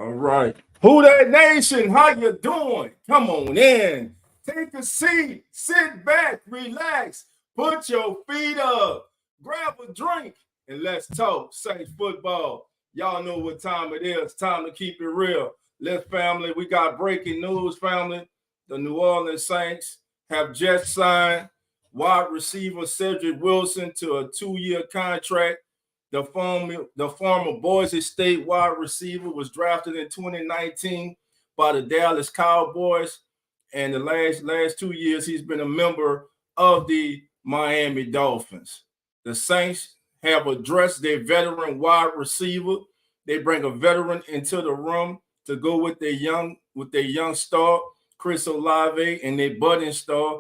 All right. Who that nation? How you doing? Come on in. Take a seat. Sit back. Relax. Put your feet up. Grab a drink and let's talk Saints football. Y'all know what time it is. Time to keep it real. Let's family. We got breaking news, family. The New Orleans Saints have just signed wide receiver Cedric Wilson to a 2-year contract. The former Boise State wide receiver was drafted in 2019 by the Dallas Cowboys, and the last 2 years he's been a member of the Miami Dolphins. The Saints have addressed their veteran wide receiver. They bring a veteran into the room to go with their young star Chris Olave and their budding star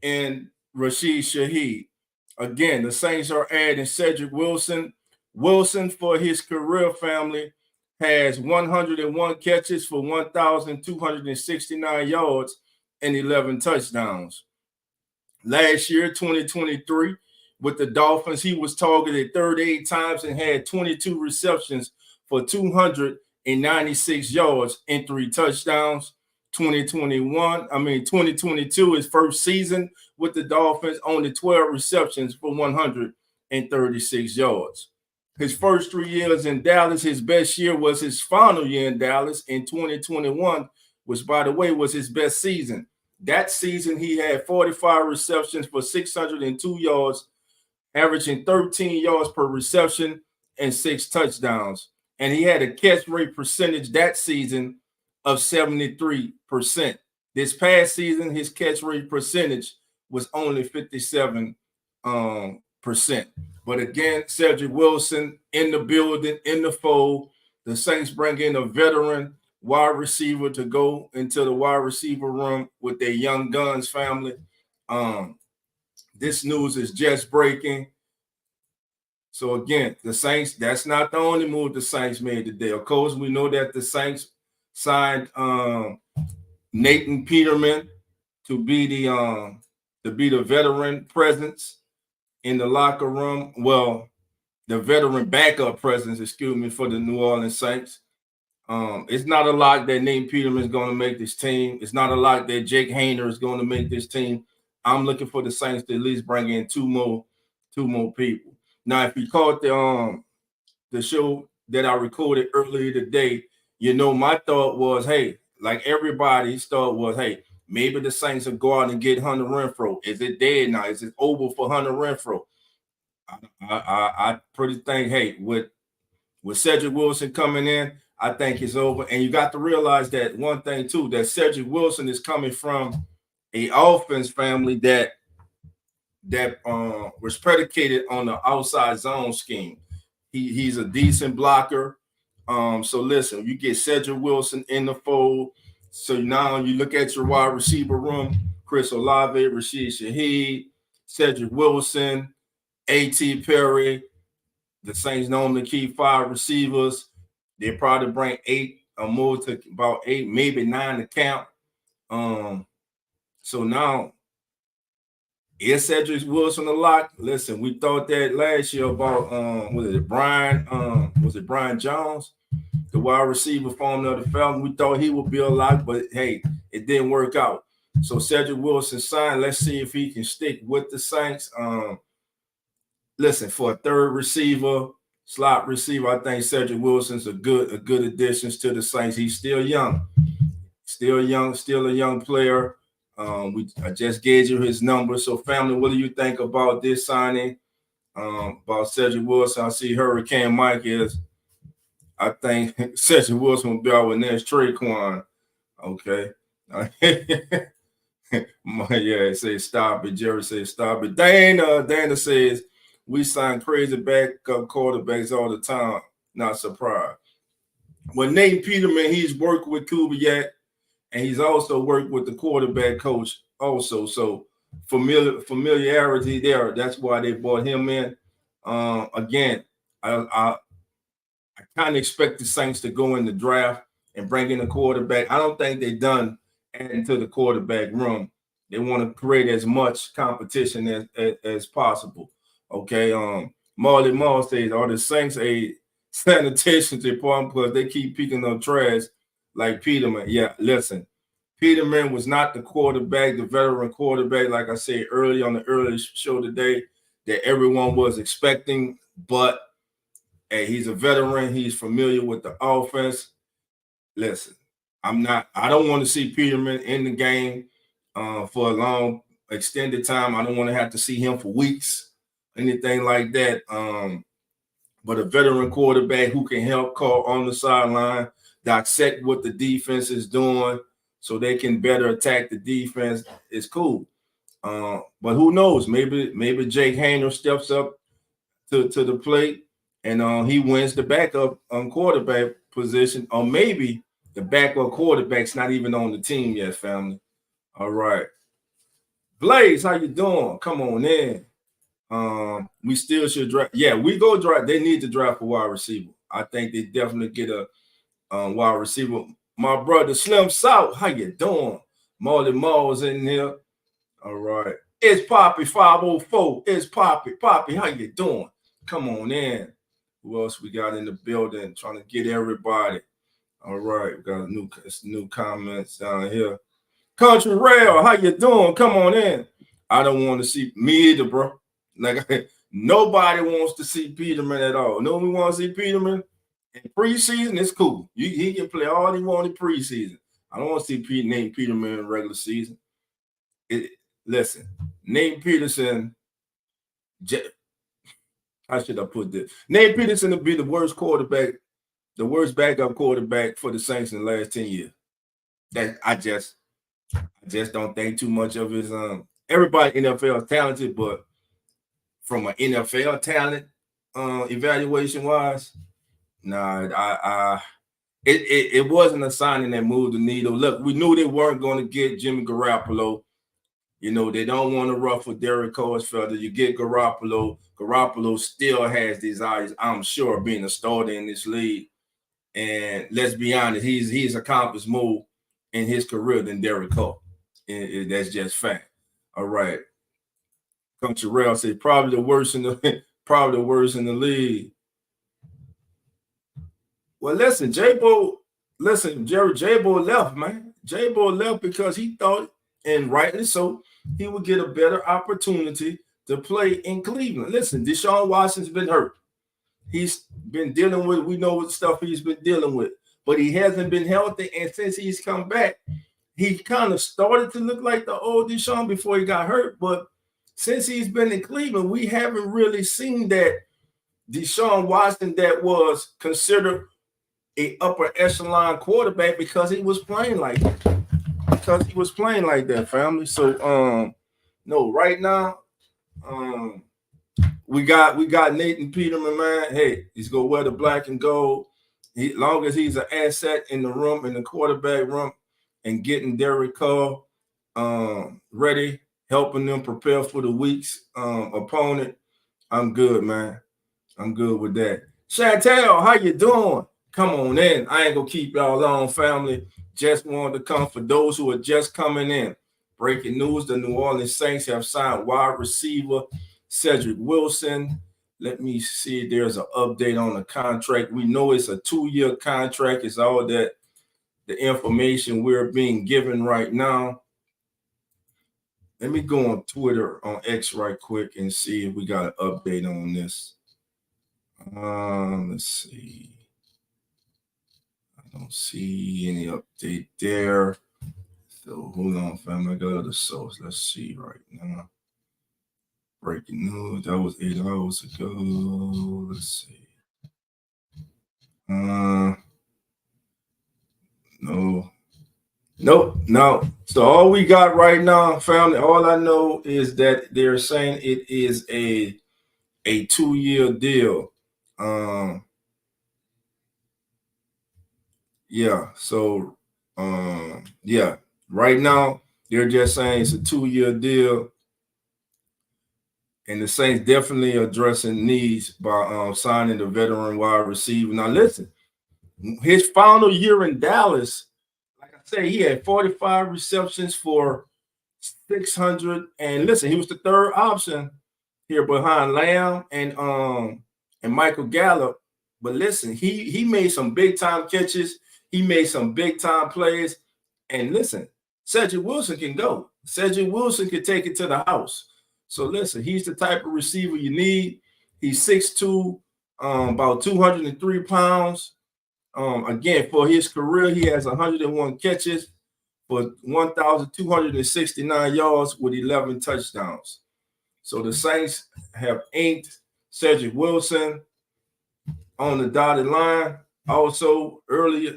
and Rashid Shaheed. Again, the Saints are adding Cedric Wilson. Wilson, for his career, family, has 101 catches for 1,269 yards and 11 touchdowns. Last year, 2023, with the Dolphins, he was targeted 38 times and had 22 receptions for 296 yards and 3 touchdowns. 2022, his first season with the Dolphins, only 12 receptions for 136 yards. His first 3 years in Dallas, his best year was his final year in Dallas in 2021, which, by the way, was his best season. That season, he had 45 receptions for 602 yards, averaging 13 yards per reception and 6 touchdowns. And he had a catch rate percentage that season of 73%. This past season, his catch rate percentage was only 57%. But again, Cedric Wilson in the building, in the fold. The Saints bring in a veteran wide receiver to go into the wide receiver room with their young guns family. This news is just breaking. So again, the Saints, that's not the only move the Saints made today. Of course, we know that the Saints signed Nathan Peterman to be the veteran presence in the locker room. Well, the veteran backup presence, for the New Orleans Saints. It's not a lot that Nate Peterman is going to make this team. It's not a lot that Jake Hayner is going to make this team. I'm looking for the Saints to at least bring in two more people. Now, if you caught the show that I recorded earlier today, you know my thought was, hey, like everybody's thought was, hey, maybe the Saints will go out and get Hunter Renfrow. Is it dead now? Is it over for Hunter Renfrow? I pretty think, hey, with Cedric Wilson coming in, I think it's over. And you got to realize that one thing too, that Cedric Wilson is coming from a offense family that was predicated on the outside zone scheme. He's a decent blocker. So listen, you get Cedric Wilson in the fold. So now you look at your wide receiver room: Chris Olave, Rashid Shaheed, Cedric Wilson, A.T. Perry. The Saints normally keep 5 receivers. They probably bring 8 or more to about 8, maybe 9 to count. So now, is Cedric Wilson a lock? Listen, we thought that last year about Brian Jones, the wide receiver former of the Falcons. We thought he would be a lock, but hey, it didn't work out. So Cedric Wilson signed. Let's see if he can stick with the Saints. Listen, for a third receiver, slot receiver, I think Cedric Wilson's a good addition to the Saints. He's still young, still a young player. I just gave you his number. So, family, what do you think about this signing? About Cedric Wilson? I see Hurricane Mike is. I think Cedric Wilson will be out with next Traquan. Okay. Yeah, say stop it. Jerry says stop it. Dana says we sign crazy backup quarterbacks all the time. Not surprised. Well, Nate Peterman, he's worked with Kubiak, and he's also worked with the quarterback coach also. So familiarity there. That's why they brought him in. Again, I kind of expect the Saints to go in the draft and bring in a quarterback. I don't think they're done adding to the quarterback room. They want to create as much competition as possible. Okay. Marley Mall says, are the Saints a sanitation department because they keep picking up trash like Peterman. Yeah, listen, Peterman was not the quarterback, the veteran quarterback, like I said earlier on the earlier show today, that everyone was expecting. But hey, he's a veteran. He's familiar with the offense. Listen, I don't want to see Peterman in the game for a long, extended time. I don't want to have to see him for weeks, anything like that. But a veteran quarterback who can help call on the sideline, dissect what the defense is doing so they can better attack the defense is cool. But who knows? Maybe Jake Hayner steps up to the plate and he wins the backup quarterback position, or maybe the backup quarterback's not even on the team yet, family. All right. Blaze, how you doing? Come on in. We still should draft. Yeah, we go draft. They need to draft a wide receiver. I think they definitely get a wide receiver. My brother Slim South, how you doing? Marley Mall's in here. All right. It's Poppy 504. It's Poppy. Poppy, how you doing? Come on in. Who else we got in the building? Trying to get everybody. All right. We got new comments down here. Country Rail, how you doing? Come on in. I don't want to see me either, bro. Like nobody wants to see Peterman at all. No one wants to see Peterman in preseason. It's cool. He can play all he wants in preseason. I don't want to see Nate Peterman in regular season. Listen, Nate Peterson. How should I put this? Nate Peterson will be the worst quarterback, the worst backup quarterback for the Saints in the last 10 years. That I just don't think too much of his. Everybody in the NFL is talented, but from an NFL talent evaluation wise, nah, it wasn't a signing that moved the needle. Look, we knew they weren't going to get Jimmy Garoppolo. You know, they don't want to ruffle Derek Carr's feather. You get Garoppolo. Garoppolo still has desires, I'm sure, being a starter in this league. And let's be honest, he's accomplished more in his career than Derek Carr. That's just fact. All right. Country Rail said probably the worst in the league. Well, listen, J-Bo left, man. J-Bo left because he thought, and rightly so, he would get a better opportunity to play in Cleveland. Listen, Deshaun Watson's been hurt. He's been dealing with, we know what stuff he's been dealing with, but he hasn't been healthy. And since he's come back, he kind of started to look like the old Deshaun before he got hurt. But since he's been in Cleveland, we haven't really seen that Deshaun Watson that was considered a upper echelon quarterback because he was playing like that. Family. So no, right now, we got Nathan Peterman, man. Hey, he's gonna wear the black and gold. Long as he's an asset in the room, in the quarterback room, and getting Derek Carr ready, helping them prepare for the week's opponent, I'm good, man. I'm good with that. Chantel, how you doing? Come on in. I ain't gonna keep y'all long, family. Just wanted to come for those who are just coming in. Breaking news: the New Orleans Saints have signed wide receiver Cedric Wilson. Let me see if there's an update on the contract. We know it's a 2-year contract. It's all that the information we're being given right now. Let me go on Twitter, on X right quick and see if we got an update on this. Let's see. I don't see any update there. So hold on, family. I got other source. Let's see right now. Breaking news. That was 8 hours ago. Let's see. No. So all we got right now, family, all I know is that they're saying it is a 2-year deal. Yeah. So yeah. Right now, they're just saying it's a 2-year deal. And the Saints definitely addressing needs by signing the veteran wide receiver. Now, listen, his final year in Dallas, like I say, he had 45 receptions for 600. And listen, he was the third option here behind Lamb and Michael Gallup. But listen, he made some big time catches. He made some big time plays. And listen, Cedric Wilson can go. Cedric Wilson can take it to the house. So listen, he's the type of receiver you need. He's 6'2", about 203 pounds. Again, for his career, he has 101 catches for 1,269 yards with 11 touchdowns. So the Saints have inked Cedric Wilson on the dotted line. Also, earlier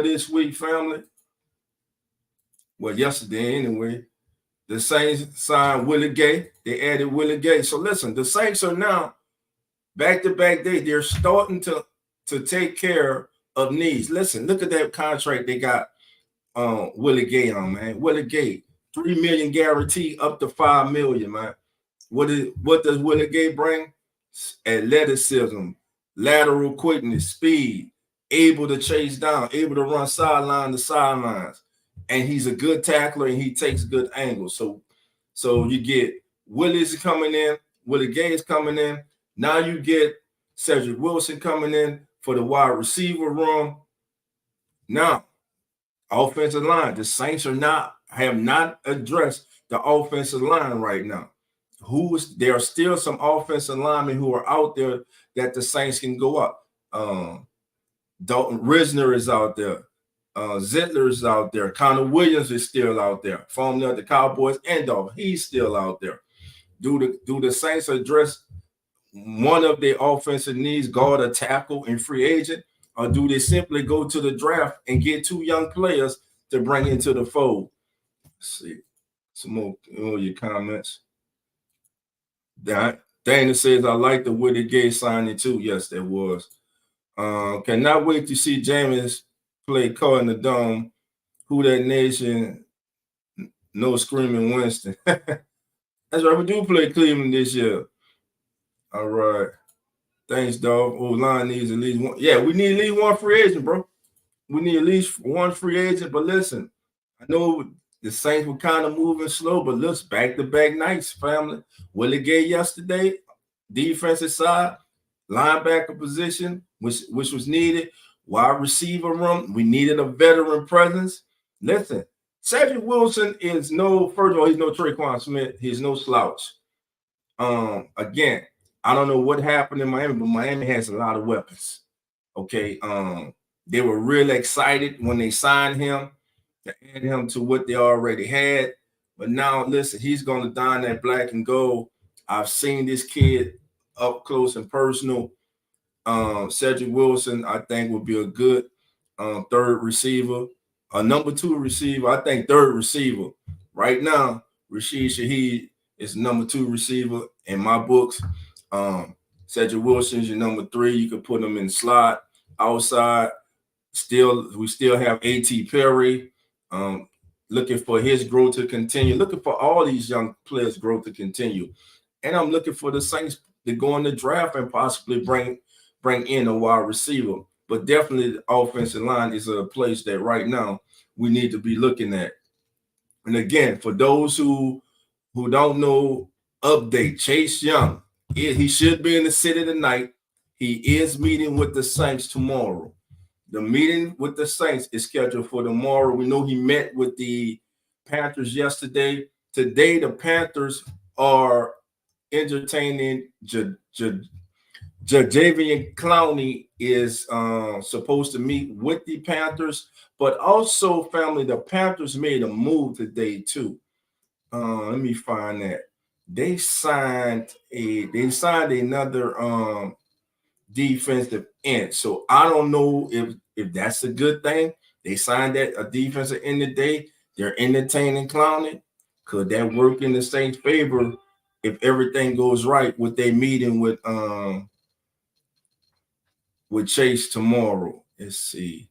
this week, family, well, yesterday anyway, the Saints signed Willie Gay. They added Willie Gay. So listen, the Saints are now back-to-back days. They're starting to take care of needs. Listen, look at that contract they got Willie Gay on, man. Willie Gay, $3 million guarantee up to $5 million, man. What does Willie Gay bring? Athleticism, lateral quickness, speed, able to chase down, able to run sideline to sidelines. And he's a good tackler and he takes good angles. So you get Willie's coming in, Willie Gay is coming in. Now you get Cedric Wilson coming in for the wide receiver room. Now, offensive line. The Saints have not addressed the offensive line right now. There are still some offensive linemen who are out there that the Saints can go up. Dalton Risner is out there. Zettler is out there. Connor Williams is still out there. Formerly of the Cowboys and Dolphins. He's still out there. Do the Saints address one of their offensive needs, guard a tackle and free agent? Or do they simply go to the draft and get two young players to bring into the fold? Let's see. Some more your comments. Dana says, I like the Willie Gay signing too. Yes, there was. Cannot wait to see Jameis play Call in the Dome. Who that nation? No screaming Winston. That's right. We do play Cleveland this year. All right. Thanks, dog. Line needs at least one. Yeah, we need at least one free agent, bro. We need at least one free agent. But listen, I know the Saints were kind of moving slow, but let's back-to-back nights, family. Willie Gay yesterday, defensive side, linebacker position, which was needed. Wide receiver room, we needed a veteran presence. Listen, Cedric Wilson is first of all, he's no Traquan Smith. He's no slouch. Again, I don't know what happened in Miami, but Miami has a lot of weapons. Okay. They were really excited when they signed him to add him to what they already had. But now, listen, he's going to don that black and gold. I've seen this kid up close and personal. Cedric Wilson, I think, would be a good third receiver. A number 2 receiver, I think third receiver. Right now, Rashid Shaheed is number 2 receiver in my books. Cedric Wilson's your number 3. You could put him in slot, outside. We still have A.T. Perry. Looking for his growth to continue. Looking for all these young players' growth to continue. And I'm looking for the Saints to go in the draft and possibly bring in a wide receiver. But definitely the offensive line is a place that right now we need to be looking at. And again, for those who don't know, update, Chase Young. He should be in the city tonight. He is meeting with the Saints tomorrow. The meeting with the Saints is scheduled for tomorrow. We know he met with the Panthers yesterday. Today, the Panthers are entertaining Jadeveon Clowney is supposed to meet with the Panthers, but also, family, the Panthers made a move today too. Let me find that. They signed another defensive end. So I don't know if that's a good thing. They signed that a defensive end today. They're entertaining Clowney. Could that work in the Saints' favor if everything goes right with their meeting with Chase tomorrow? Let's see.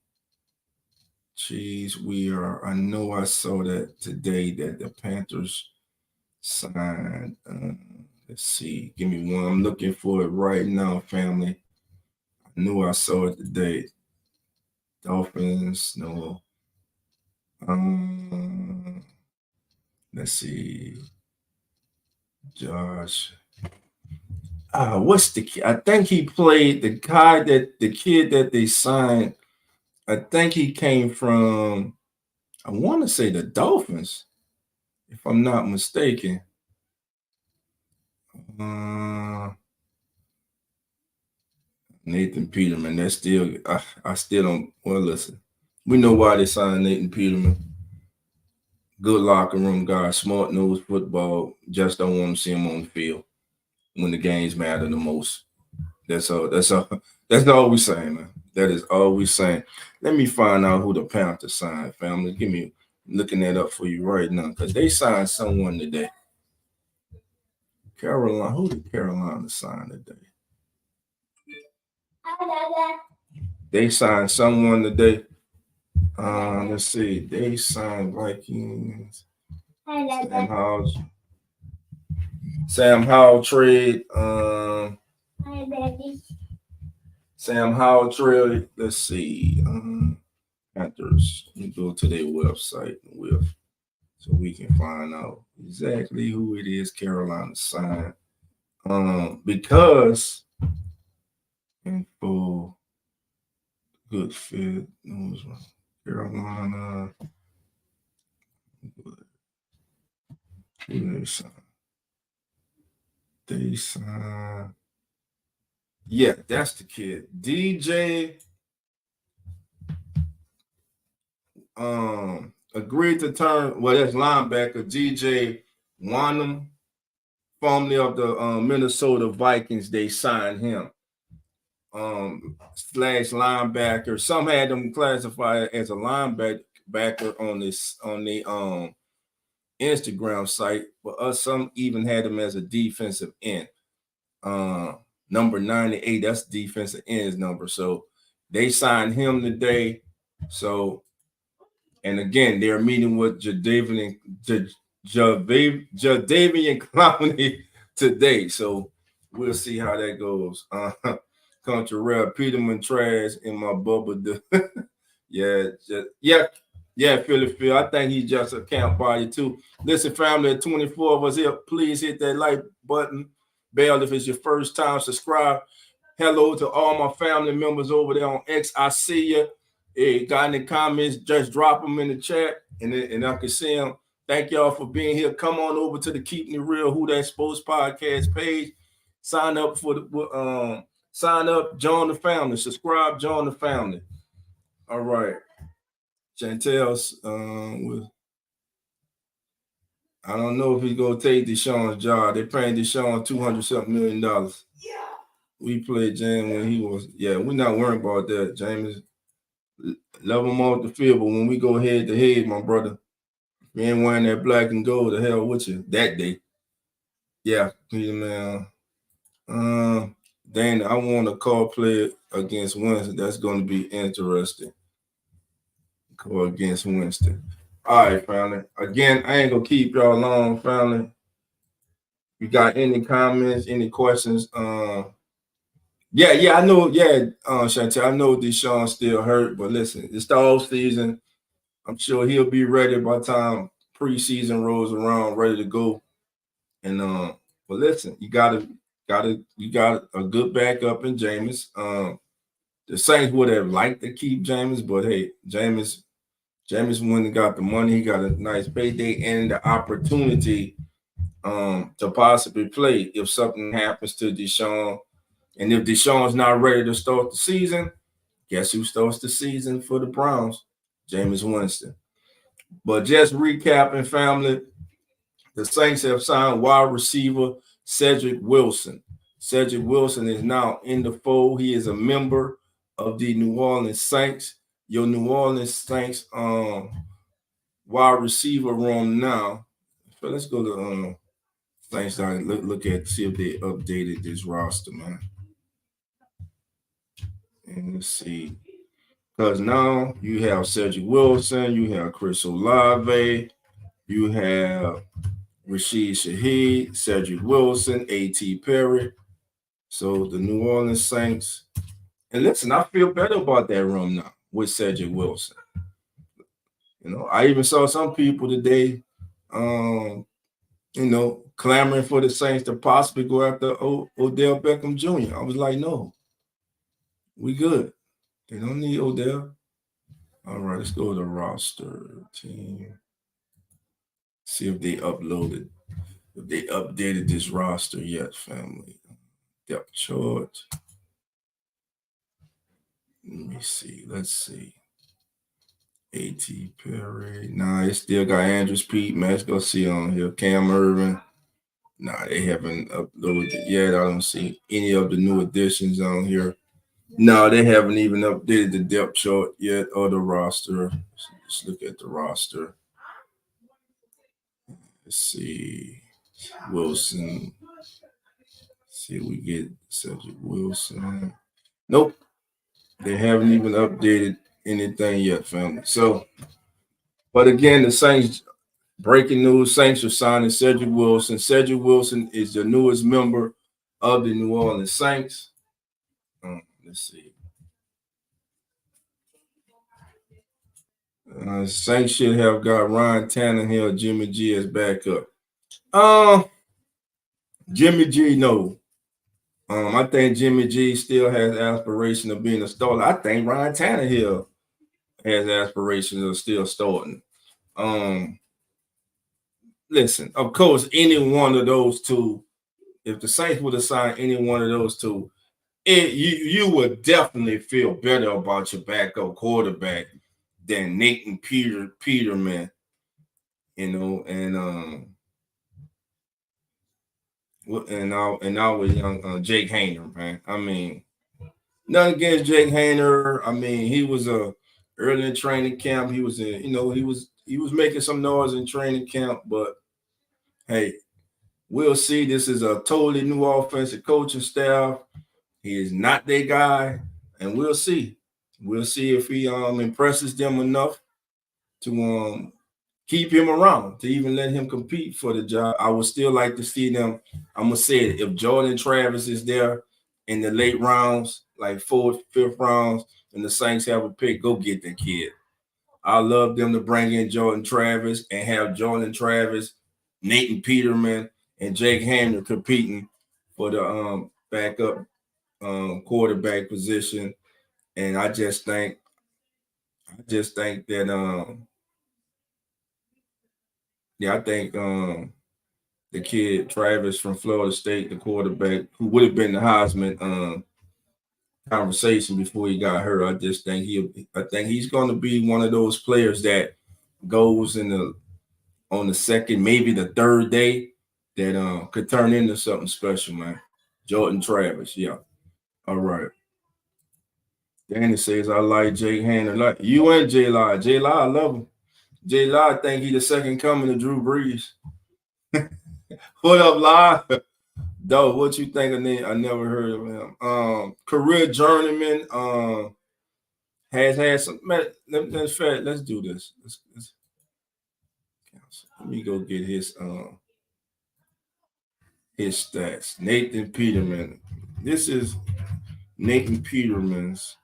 Jeez, I know I saw that today that the Panthers signed. Let's see. Give me one. I'm looking for it right now, family. I knew I saw it today. Dolphins, no. Let's see. Josh. what's the kid? I think he played the kid that they signed. I think he came from, I want to say the Dolphins, if I'm not mistaken. Uh, Nathan Peterman. That's still, I still don't. Well, listen, we know why they signed Nathan Peterman. Good locker room guy, smart knows football. Just don't want to see him on the field when the games matter the most. That's all. That's all. That's all we saying, man. That is all we saying. Let me find out who the Panthers signed, family. Give me looking that up for you right now, because they signed someone today. Carolina. Who did Carolina sign today? They signed someone today. Let's see. They signed Vikings. Sam Howell trade. Sam Howell trade. Let's see. Panthers. Let me go to their website with so we can find out exactly who it is Carolina signed. Because info good fit. Carolina. Who they signed? They signed. Yeah, that's the kid. DJ agreed to turn, well, that's linebacker DJ Wanham, formerly of the Minnesota Vikings. They signed him. Slash linebacker. Some had them classified as a linebacker on the Instagram site, but some even had him as a defensive end. Number 98, that's defensive end's number. So they signed him today. So, and again, they're meeting with Jadeveon Clowney today. So we'll see how that goes. Country Rap Peterman trash in my bubble. Yeah, Philly. I think he's just a camp body too. Listen, family, at 24 of us here, please hit that like button. Bell, if it's your first time, subscribe. Hello to all my family members over there on X. I see you. Hey, got any comments? Just drop them in the chat, and I can see them. Thank y'all for being here. Come on over to the Keeping It Real Who That Sports podcast page. Sign up for the sign up, join the family, subscribe, join the family. All right. Chantel's I don't know if he's gonna take Deshaun's job. They're paying Deshaun $200-something million. Yeah. We played James when he was, we're not worrying about that. James, love him off the field, but when we go head to head, my brother, we ain't wearing that black and gold, the hell with you that day. Yeah, Peter, man. Dana, I want a call play against Winston. That's going to be interesting. Call against Winston. All right, family. Again, I ain't going to keep y'all long, family. You got any comments, any questions? I know. Chantel, I know Deshaun's still hurt, but listen, it's the off season. I'm sure he'll be ready by the time preseason rolls around, ready to go. And but listen, you got a good backup in Jameis. The Saints would have liked to keep Jameis, but hey, Jameis went and got the money. He got a nice payday and the opportunity to possibly play if something happens to Deshaun. And if Deshaun's not ready to start the season, guess who starts the season for the Browns? Jameis Winston. But just recapping, family, the Saints have signed wide receiver Cedric Wilson. Cedric Wilson is now in the fold. He is a member of the New Orleans Saints. Your New Orleans Saints wide receiver room now. So let's go to Saints. Look at see if they updated this roster, man. And let's see. Because now you have Cedric Wilson, you have Chris Olave, you have Rashid Shaheed, Cedric Wilson, A.T. Perry. So the New Orleans Saints. And listen, I feel better about that room now with Cedric Wilson. You know, I even saw some people today, clamoring for the Saints to possibly go after Odell Beckham Jr. I was like, no, we good. They don't need Odell. All right, let's go to the roster team. See if they uploaded, if they updated this roster yet, family. Depth chart. Let me see. Let's see. A.T. Perry. Nah, it still got Andrews Pete. Man, let's go see on here. Cam Irvin. Nah, they haven't uploaded it yet. I don't see any of the new additions on here. No, they haven't even updated the depth chart yet or the roster. Let's look at the roster. Let's see. Wilson. See if we get Cedric Wilson. Nope. They haven't even updated anything yet, family. So, but again, the Saints, breaking news, Saints are signing Cedric Wilson. Cedric Wilson is the newest member of the New Orleans Saints. Let's see. Saints should have got Ryan Tannehill, Jimmy G as backup. Jimmy G, no. I think Jimmy G still has aspiration of being a starter. I think Ryan Tannehill has aspirations of still starting. Listen, of course, any one of those two, if the Saints would have signed any one of those two, you would definitely feel better about your backup quarterback than Nathan Peterman, you know, and now with young Jake Haener, man. I mean, nothing against Jake Haener. I mean, he was early in training camp. He was he was making some noise in training camp, but hey, we'll see. This is a totally new offensive coaching staff. He is not their guy, and we'll see. We'll see if he impresses them enough to keep him around, to even let him compete for the job. I would still like to see them. I'm gonna say it, if Jordan Travis is there in the late rounds, like 4th, 5th rounds, and the Saints have a pick, go get that kid. I love them to bring in Jordan Travis and have Jordan Travis, Nathan Peterman, and Jake Haener competing for the backup quarterback position. And I just think that I think the kid Travis from Florida State, the quarterback, who would have been the Heisman conversation before he got hurt. I think he's going to be one of those players that goes on the second, maybe the third day, that could turn into something special, man. Jordan Travis, yeah. All right. Danny says I like Jake Haener. Like you and J Law. J Law, I love him. J Law, I think he the second coming of Drew Brees. What up, Law? Dog, what you think of him? I never heard of him. Career journeyman. Has had some. Man, let's do this. Let me go get his stats. Nathan Peterman. This is Nathan Peterman's.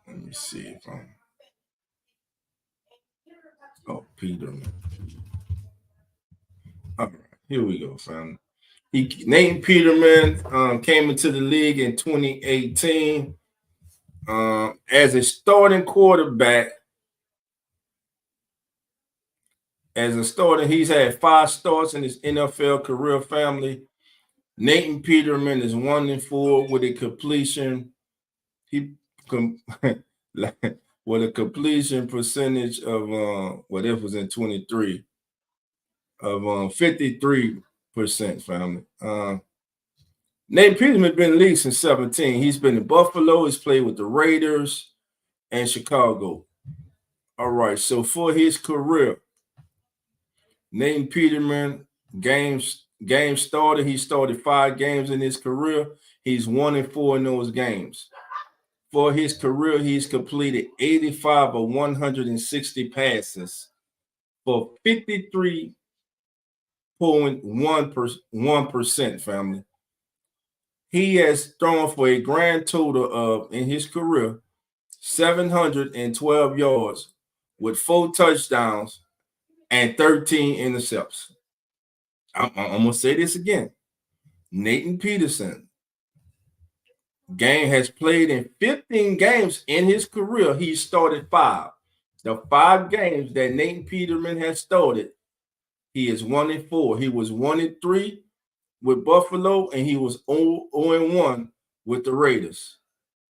Let me see if I'm. Oh, Peterman. All right, here we go, fam. Nathan Peterman came into the league in 2018 as a starting quarterback. As a starter, he's had 5 starts in his NFL career, family. Nathan Peterman is 1-4 with a completion. With a completion percentage of it was in 23 of 53%, family. Nate Peterman has been in the league since 17. He's been in Buffalo. He's played with the Raiders and Chicago. All right. So for his career, Nate Peterman games started. He started 5 games in his career. He's 1-4 in those games. For his career, he's completed 85 of 160 passes for 53.1%, family. He has thrown for a grand total of, in his career, 712 yards with 4 touchdowns and 13 interceptions. I'm going to say this again. Nathan Peterson has played in 15 games in his career. He started 5. The 5 games that Nathan Peterson has started, he is 1-4. He was 1-3 with Buffalo, and he was 0-1 with the Raiders.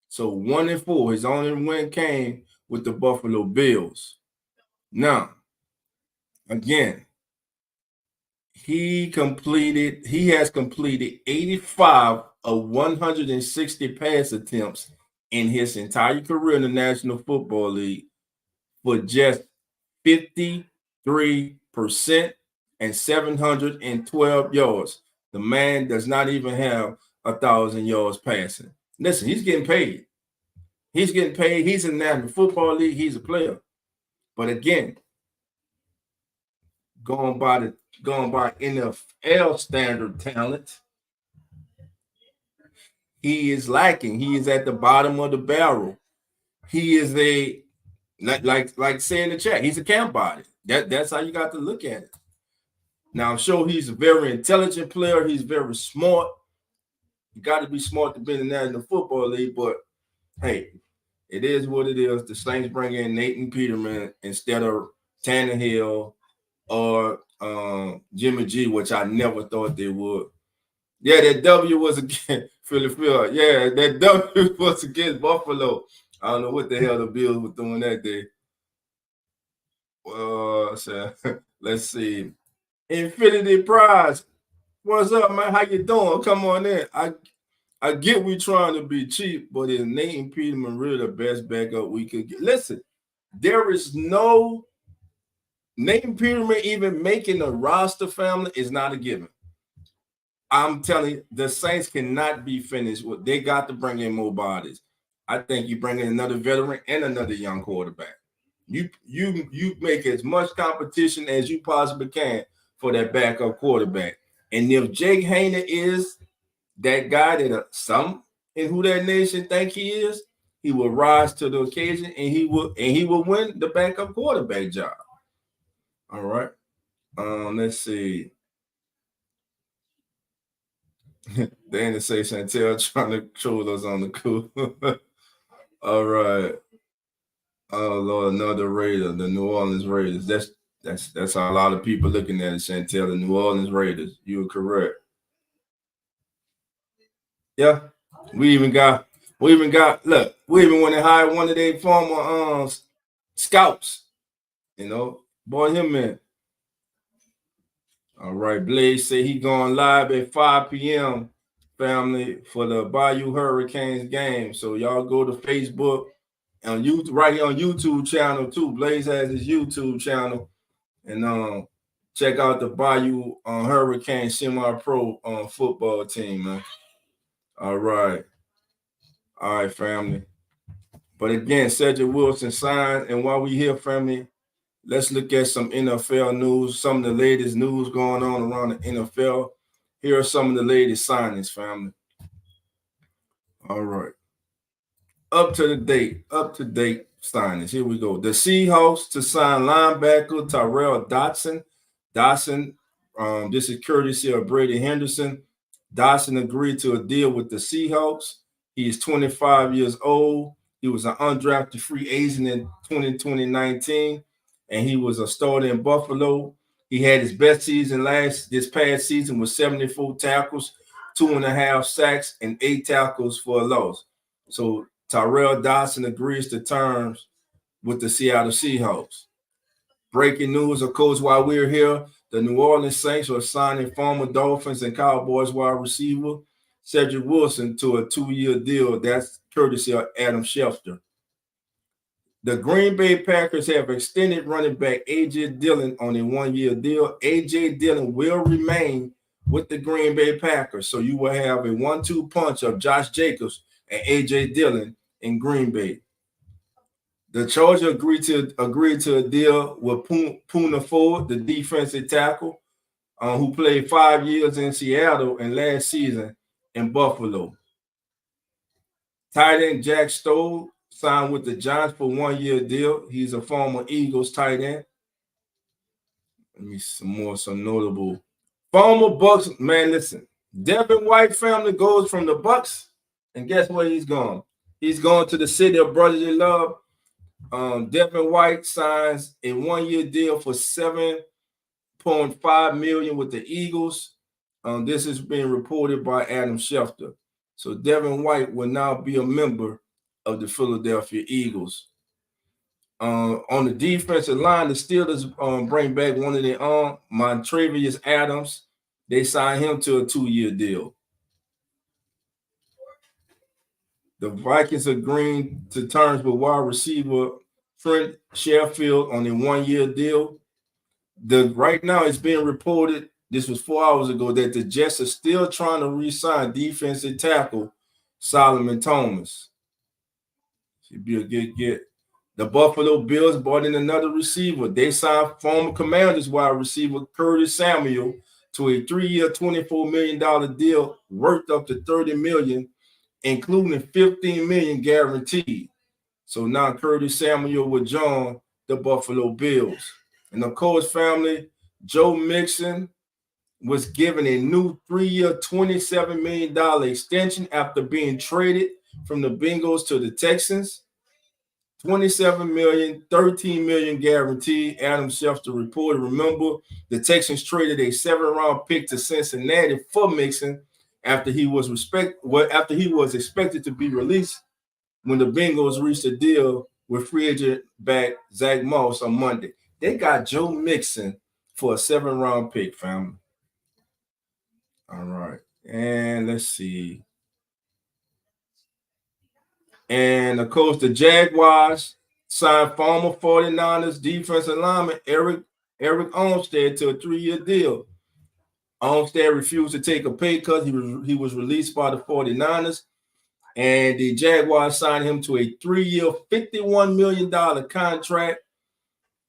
So 1-4. His only win came with the Buffalo Bills. Now, again, he has completed 85 of 160 pass attempts in his entire career in the National Football League for just 53% and 712 yards. The man does not even have 1,000 yards passing. Listen, he's getting paid. He's getting paid. He's in the National Football League. He's a player. But again, going by NFL standard talent, he is lacking. He is at the bottom of the barrel. He is like say in the chat, he's a camp body. That's how you got to look at it. Now, I'm sure he's a very intelligent player. He's very smart. You got to be smart to be in the National Football League, but hey, it is what it is. The Saints bring in Nathan Peterman instead of Tannehill or Jimmy G, which I never thought they would. Yeah, that W was against Philadelphia. Yeah, that W was against Buffalo. I don't know what the hell the Bills were doing that day. So, let's see. Infinity Prize. What's up, man? How you doing? Come on in. I get we trying to be cheap, but is Nathan Peterman really the best backup we could get? Listen, there is no Nathan Peterman even making a roster, family, is not a given. I'm telling you, the Saints cannot be finished. They got to bring in more bodies. I think you bring in another veteran and another young quarterback. You make as much competition as you possibly can for that backup quarterback. And if Jake Hayner is that guy that some in who that nation think he is, he will rise to the occasion and he will win the backup quarterback job. All right. Let's see. Danny say Chantel trying to troll us on the cool. All right. Oh Lord, another Raider, the New Orleans Raiders. That's how a lot of people looking at it, Chantel, the New Orleans Raiders. You were correct. Yeah. We even went and hired one of their former scouts. You know, brought him in. All right, Blaze say he going live at 5 p.m. family for the Bayou Hurricanes game. So y'all go to Facebook and YouTube right here on YouTube channel too. Blaze has his YouTube channel, and check out the Bayou Hurricane semi-pro football team, man. All right, family. But again, Cedric Wilson signed, and while we here, family, let's look at some NFL news, some of the latest news going on around the NFL. Here are some of the latest signings, family. All right. Up to date signings. Here we go. The Seahawks to sign linebacker Tyrell Dodson. This is courtesy of Brady Henderson. Dodson agreed to a deal with the Seahawks. He is 25 years old. He was an undrafted free agent in 2019, and he was a starter in Buffalo. He had his best season this past season with 74 tackles, 2.5 sacks, and 8 tackles for a loss. So Tyrell Dodson agrees to terms with the Seattle Seahawks. Breaking news, of course, while we're here, the New Orleans Saints are signing former Dolphins and Cowboys wide receiver Cedric Wilson to a 2-year deal. That's courtesy of Adam Schefter. The Green Bay Packers have extended running back A.J. Dillon on a 1-year deal. A.J. Dillon will remain with the Green Bay Packers. So you will have a 1-2 punch of Josh Jacobs and A.J. Dillon in Green Bay. The Chargers agreed to a deal with Poona Ford, the defensive tackle, who played 5 years in Seattle and last season in Buffalo. Tight end Jack Stoll signed with the Giants for 1-year deal. He's a former Eagles tight end. Let me some notable former Bucks. Man, listen, Devin White family goes from the Bucks, and guess where he's going? He's going to the city of brotherly love. Devin White signs a 1-year deal for $7.5 million with the Eagles. This is being reported by Adam Schefter. So Devin White will now be a member of the Philadelphia Eagles. On the defensive line, the Steelers bring back one of their own, Montravius Adams. They signed him to a 2-year deal. The Vikings agreeing to terms with wide receiver Trent Sherfield on a 1-year deal. Right now, it's being reported, this was 4 hours ago, that the Jets are still trying to re-sign defensive tackle Solomon Thomas. Should be a good get. The Buffalo Bills brought in another receiver. They signed former Commanders wide receiver Curtis Samuel to a 3-year, $24 million deal worth up to $30 million, including $15 million guaranteed. So now Curtis Samuel will join the Buffalo Bills. And the Coach family, Joe Mixon, was given a new 3-year, $27 million extension after being traded from the Bengals to the Texans. $27 million, $13 million guaranteed. Adam Schefter reported. Remember, the Texans traded a 7th-round pick to Cincinnati for Mixon after he was expected to be released when the Bengals reached a deal with free agent back Zach Moss on Monday. They got Joe Mixon for a 7th-round pick, family. All right. And let's see. And of course, the Jaguars signed former 49ers defensive lineman Eric Armstead to a 3-year deal. Armstead refused to take a pay cut. He was released by the 49ers, and the Jaguars signed him to a 3-year, $51 million contract.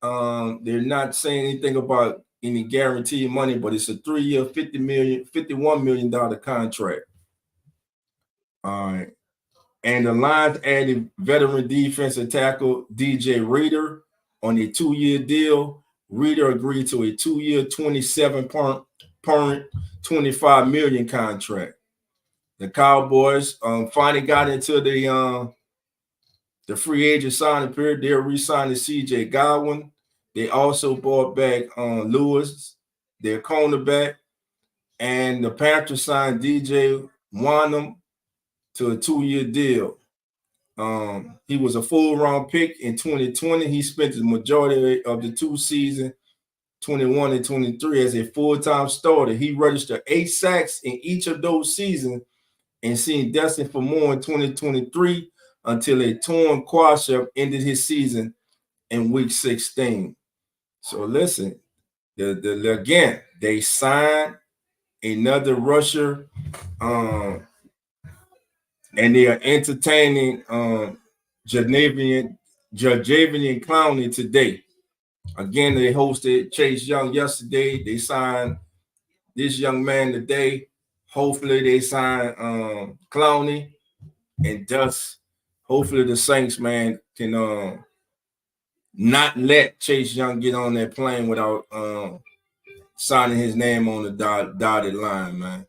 They're not saying anything about any guaranteed money, but it's a 3-year, $51 million contract. All right. And the Lions added veteran defensive tackle DJ Reader on a 2-year deal. Reader agreed to a 2-year, $27.25 million contract. The Cowboys finally got into the free agent signing period. They're re-signing C.J. Godwin. They also brought back Lewis, their cornerback, and the Panthers signed DJ Wanham to a 2-year deal. He was a full-round pick in 2020. He spent the majority of the 2 seasons, 21 and 23, as a full-time starter. He registered 8 sacks in each of those seasons and seemed destined for more in 2023 until a torn quadricep ended his season in week 16. So listen, again, they signed another rusher, and they are entertaining Jadeveon Clowney today. Again, they hosted Chase Young yesterday. They signed this young man today. Hopefully, they sign Clowney, and thus, hopefully, the Saints, man, can not let Chase Young get on that plane without signing his name on the dotted line, man.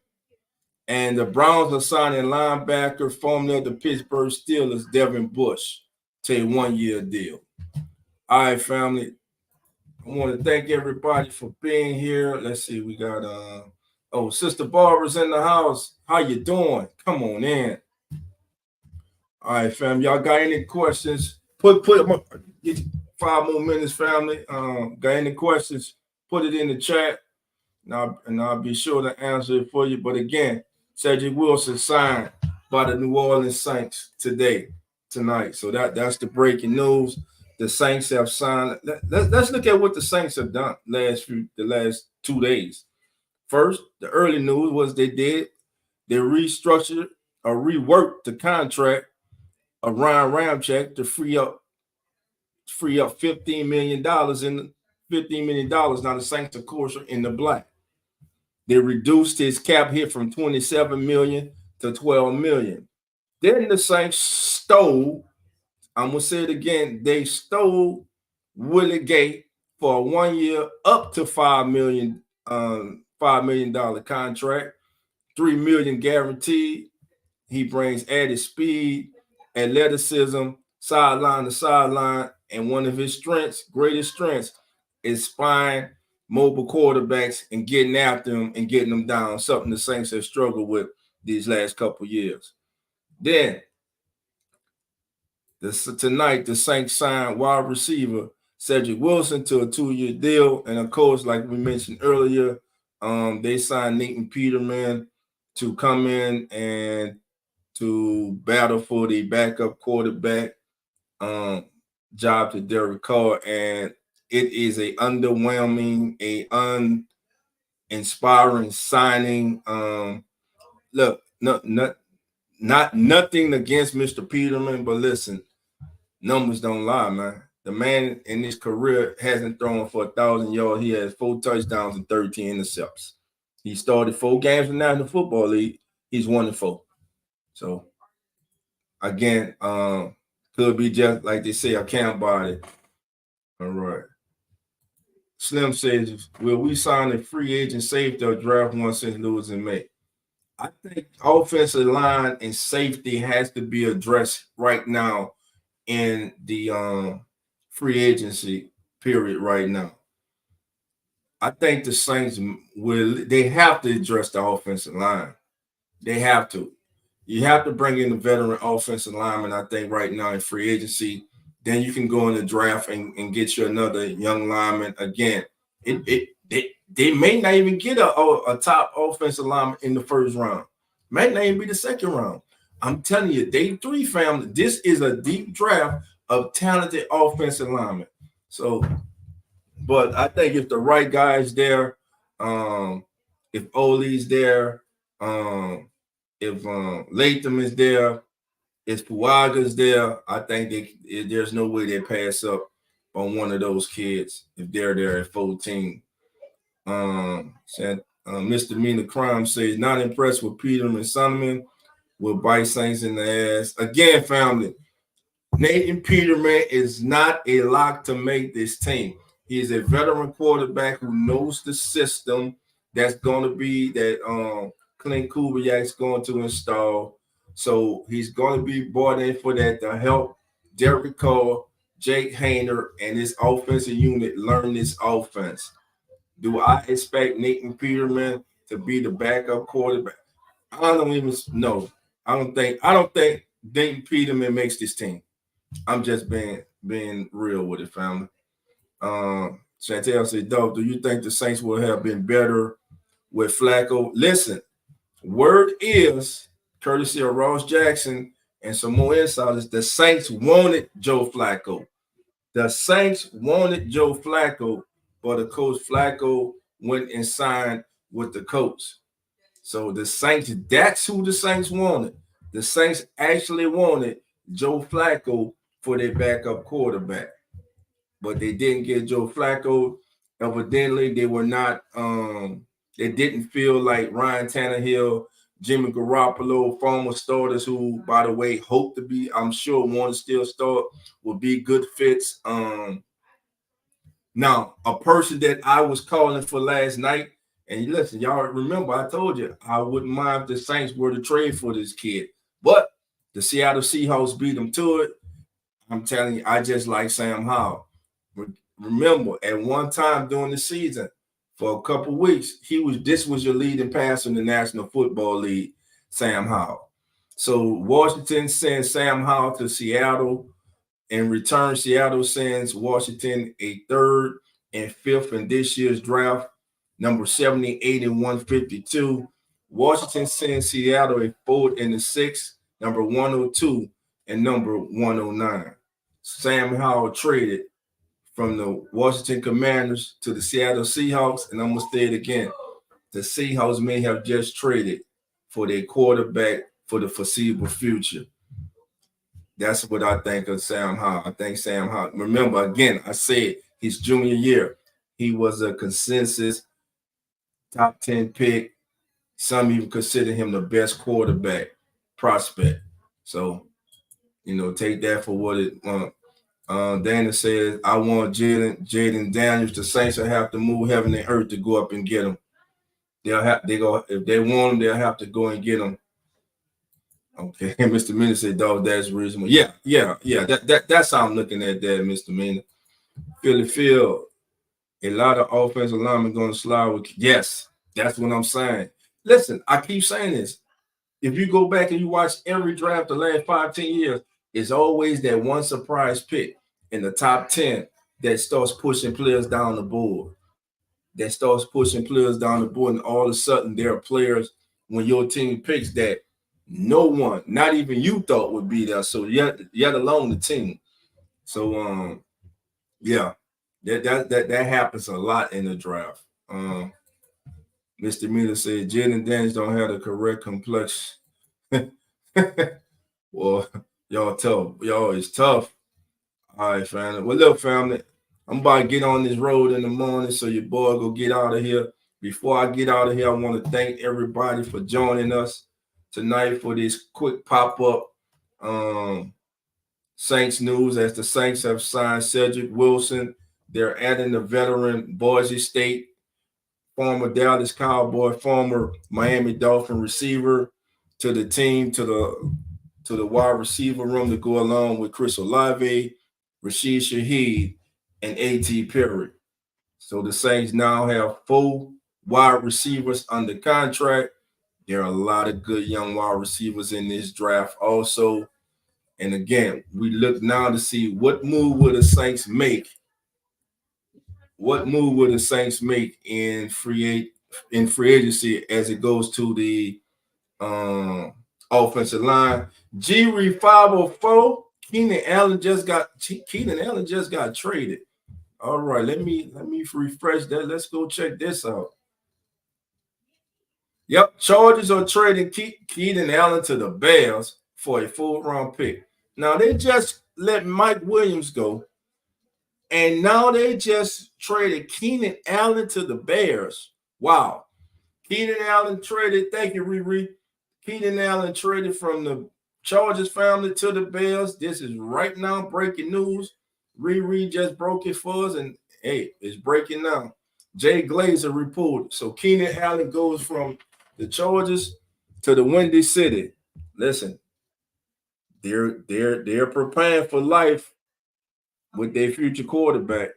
And the Browns are signing linebacker, formerly of the Pittsburgh Steelers, Devin Bush, to a 1-year deal. All right, family. I want to thank everybody for being here. Let's see, we got Sister Barbara's in the house. How you doing? Come on in. All right, fam. Y'all got any questions? Put 5 more minutes, family. Got any questions? Put it in the chat, and I'll be sure to answer it for you. But again, Cedric Wilson signed by the New Orleans Saints tonight. So that's the breaking news. The Saints have signed. Let's look at what the Saints have done the last 2 days. First, the early news was they restructured or reworked the contract of Ryan Ramczyk to free up $15 million Now the Saints, of course, are in the black. They reduced his cap hit from $27 million to $12 million. Then the Saints stole I'm gonna say it again. They stole Willie Gay for a 1 year up to $5 million contract, $3 million guaranteed. He brings added speed, athleticism, sideline to sideline, and one of his greatest strengths, is spying mobile quarterbacks and getting after them and getting them down. Something the Saints have struggled with these last couple years. Then tonight, the Saints signed wide receiver Cedric Wilson to a 2-year deal, and of course, like we mentioned earlier, they signed Nathan Peterman to come in and to battle for the backup quarterback job to Derek Carr, and it is a underwhelming, uninspiring signing. Look, nothing against Mr. Peterman, but listen, numbers don't lie, man. The man in his career hasn't thrown for 1,000 yards. He has 4 touchdowns and 13 intercepts. He started 4 games in the National Football League. He's 1-4. So again, could be just like they say, a camp body. All right. Slim says, will we sign a free agent safety or draft one since Lewis in May? I think offensive line and safety has to be addressed right now in the free agency period right now. I think the Saints they have to address the offensive line. They have to. You have to bring in the veteran offensive lineman, I think, right now in free agency. Then you can go in the draft and get you another young lineman. Again, they may not even get a top offensive lineman in the first round. Might not even be the second round. I'm telling you, day 3 family, this is a deep draft of talented offensive linemen. So, but I think if the right guy's there, if Oli's there, if Latham is there, if Puaga's there, I think there's no way they pass up on one of those kids if they're there at 14. Misdemeanor Crime says, not impressed with Peterman Sonneman, will bite Saints in the ass. Again, family, Nathan Peterman is not a lock to make this team. He is a veteran quarterback who knows the system that's going to be that Clint Kubiak's going to install. So he's going to be brought in for that to help Derek Carr, Jake Hayner, and his offensive unit learn this offense. Do I expect Nathan Peterman to be the backup quarterback? I don't even know. I don't think Nathan Peterman makes this team. I'm just being real with it, family. Chantel said, Dove, do you think the Saints would have been better with Flacco? Listen, word is, courtesy of Ross Jackson and some more insiders, the Saints wanted Joe Flacco. The Saints wanted Joe Flacco, but of course Flacco went and signed with the Colts. So the Saints, that's who the Saints wanted. The Saints actually wanted Joe Flacco for their backup quarterback, but they didn't get Joe Flacco. Evidently, they were not. They didn't feel like Ryan Tannehill, Jimmy Garoppolo, former starters who, by the way, hope to be, I'm sure, want to still start, will be good fits. Now, a person that I was calling for last night, and listen, y'all remember I told you I wouldn't mind if the Saints were to trade for this kid, but the Seattle Seahawks beat them to it. I'm telling you, I just like Sam Howell. Remember, at one time during the season, for a couple weeks, this was your leading passer in the National Football League, Sam Howell. So Washington sends Sam Howell to Seattle. In return, Seattle sends Washington a 3rd and 5th in this year's draft, number 78 and 152. Washington sends Seattle a 4th and a 6th, number 102 and number 109. Sam Howell traded from the Washington Commanders to the Seattle Seahawks, and I'm going to say it again. The Seahawks may have just traded for their quarterback for the foreseeable future. That's what I think of Sam Howell. I think Sam Howell. Remember, again, I said his junior year, he was a consensus top 10 pick. Some even consider him the best quarterback prospect. So take that for what it Dana says, I want Jaden Daniels. The Saints will have to move heaven and earth to go up and get him. If they want him, they'll have to go and get him. Okay, Mr. Mena said, dog, that's reasonable. Yeah. That's how I'm looking at that, Mr. Mena. Philly Field, a lot of offensive linemen going to slide with. Yes, that's what I'm saying. Listen, I keep saying this. If you go back and you watch every draft the last 5-10 years, it's always that one surprise pick in the top 10 that starts pushing players down the board. And all of a sudden there are players when your team picks that no one, not even you, thought would be there. So yet alone the team. So yeah, that happens a lot in the draft. Mr. Miller said Jaden Daniels don't have the correct complexion. Well, y'all tough. Y'all is tough. All right, family. Well, look, family, I'm about to get on this road in the morning, so your boy go get out of here. Before I get out of here, I want to thank everybody for joining us tonight for this quick pop-up Saints news, as the Saints have signed Cedric Wilson. They're adding the veteran Boise State, former Dallas Cowboy, former Miami Dolphin receiver to the team, to the wide receiver room to go along with Chris Olave, Rashid Shaheed, and A.T. Perry. So the Saints now have 4 wide receivers under contract. There are a lot of good young wide receivers in this draft also. And again, we look now to see what move will the Saints make. What move will the Saints make in free agency as it goes to the offensive line? G-Reed 504. Keenan Allen just got traded. All right, let me refresh that. Let's go check this out. Yep, Chargers are trading Keenan Allen to the Bears for a 4th-round pick. Now they just let Mike Williams go, and now they just traded Keenan Allen to the Bears. Wow. Keenan Allen traded. Thank you, Riri. Keenan Allen traded from the Chargers family to the Bears. This is right now breaking news. Riri just broke it for us, and hey, it's breaking now. Jay Glazer reported. So Keenan Allen goes from the Chargers to the Windy City. Listen, they're preparing for life with their future quarterback.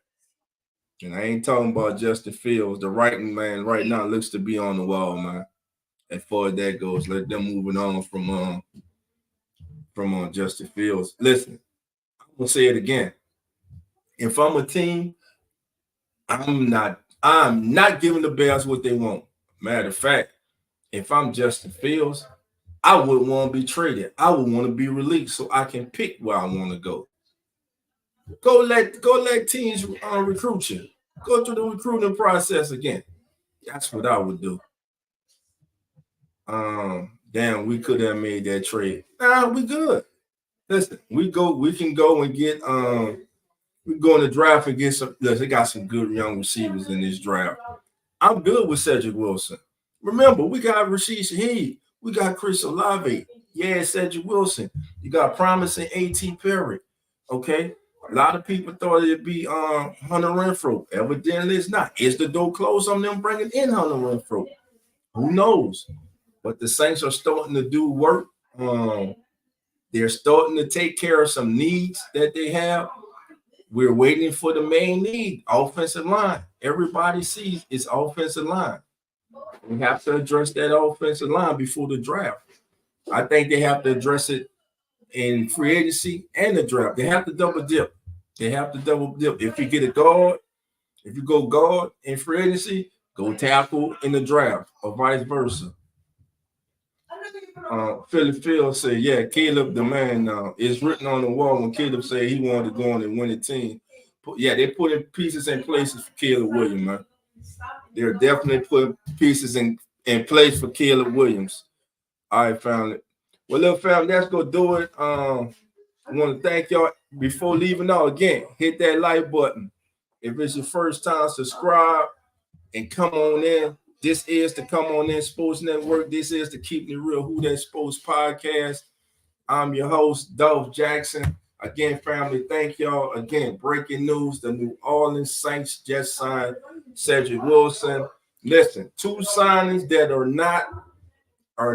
And I ain't talking about Justin Fields. The writing man right now looks to be on the wall, man. As far as that goes, let them moving on from Justin Fields. Listen, I'm gonna say it again. If I'm a team, I'm not giving the Bears what they want. Matter of fact, if I'm Justin Fields, I wouldn't want to be traded. I would want to be released so I can pick where I want to go. Go let teams recruit you. Go through the recruiting process again. That's what I would do. Damn, we could have made that trade. Nah, we good. Listen, we can go and get we go in the draft and get some. They got some good young receivers in this draft. I'm good with Cedric Wilson. Remember, we got Rashid Shaheed. We got Chris Olave. Yeah, Cedric Wilson. You got promising A.T. Perry. Okay. A lot of people thought it'd be Hunter Renfrow. Evidently, it's not. Is the door closed on them bringing in Hunter Renfrow? Who knows? But the Saints are starting to do work. They're starting to take care of some needs that they have. We're waiting for the main need, offensive line. Everybody sees it's offensive line. We have to address that offensive line before the draft. I think they have to address it in free agency and the draft. They have to double dip. If you get a guard, if you go guard in free agency, go tackle in the draft, or vice versa. Philly Field said, yeah, Caleb the man now. It's written on the wall when Caleb said he wanted to go on and win a team. Yeah, they put in pieces in places for Caleb Williams, man. They're definitely putting pieces in place for Caleb Williams. All right, family. Well, little family, let's go do it. I want to thank y'all. Before leaving out, again, hit that like button. If it's your first time, subscribe and come on in. This is the Come On In Sports Network. This is the Keeping It Real Who That Sports podcast. I'm your host, Dolph Jackson. Again, family, thank y'all. Again, breaking news, the New Orleans Saints just signed Cedric Wilson. Listen, two signings that are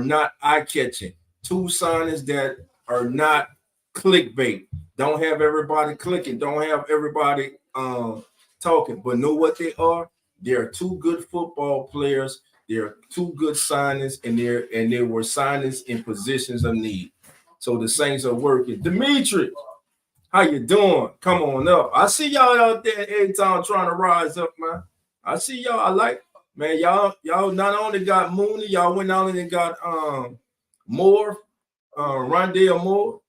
not eye-catching. Two signings that are not clickbait. Don't have everybody clicking. Don't have everybody talking. But know what they are? They're two good football players. They're two good signings, and they were signings in positions of need. So the Saints are working. Dimitri, how you doing? Come on up. I see y'all out there every time trying to rise up, man. I see y'all. I like, man, y'all not only got Mooney, y'all went out and got Moore, Rondale Moore,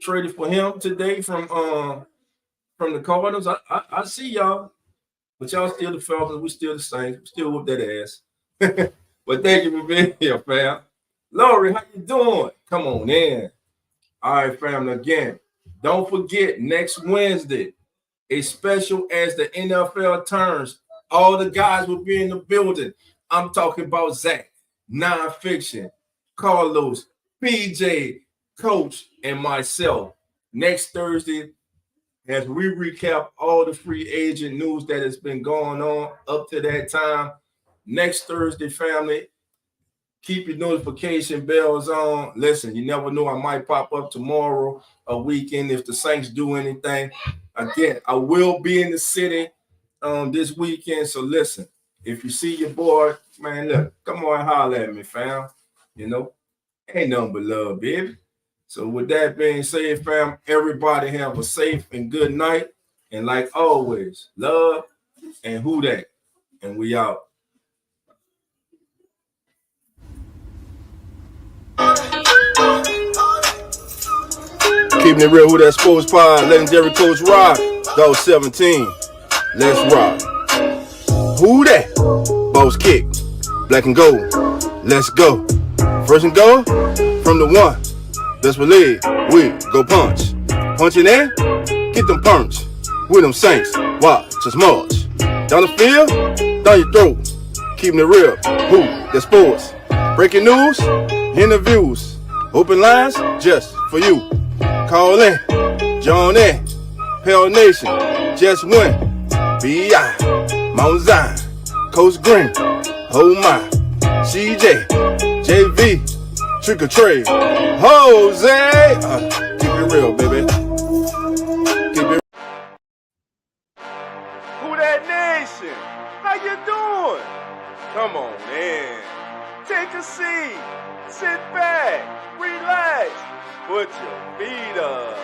traded for him today from the Cardinals. I see y'all, but y'all still the Falcons. We still the Saints. We still whoop that ass. But thank you for being here, fam. Lori, how you doing? Come on in. All right, family. Again, don't forget next Wednesday, as special as the NFL turns, all the guys will be in the building. I'm talking about Zach, Nonfiction, Carlos, PJ, Coach, and myself. Next Thursday, as we recap all the free agent news that has been going on up to that time. Next Thursday, family, keep your notification bells on. Listen, you never know, I might pop up tomorrow, a weekend, if the Saints do anything. Again, I will be in the city this weekend. So listen, if you see your boy, man, look, come on and holler at me, fam. You know, ain't nothing but love, baby. So with that being said, fam, everybody have a safe and good night. And like always, love and who that. And we out. Keeping it real, who that sports pod, legendary Coach Rock, go 17. Let's rock. Who that? Boss kick, black and gold. Let's go. First and goal from the one. Best believe we go punch. Punching in, get them punch. With them Saints, watch us march. Down the field, down your throat. Keeping it real, who that sports. Breaking news, interviews, open lines just for you. Call in, John in, Pell Nation, just win. B.I., Mount Zion, Coach Green, oh my, CJ, JV, Trick or Trade, Jose. Keep it real, baby. Keep it. Who that nation? How you doing? Come on in. Take a seat. Sit back. Relax. Put your feet up.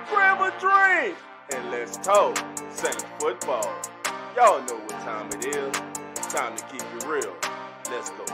Grab a drink. And let's talk Saints football. Y'all know what time it is. Time to keep it real. Let's go.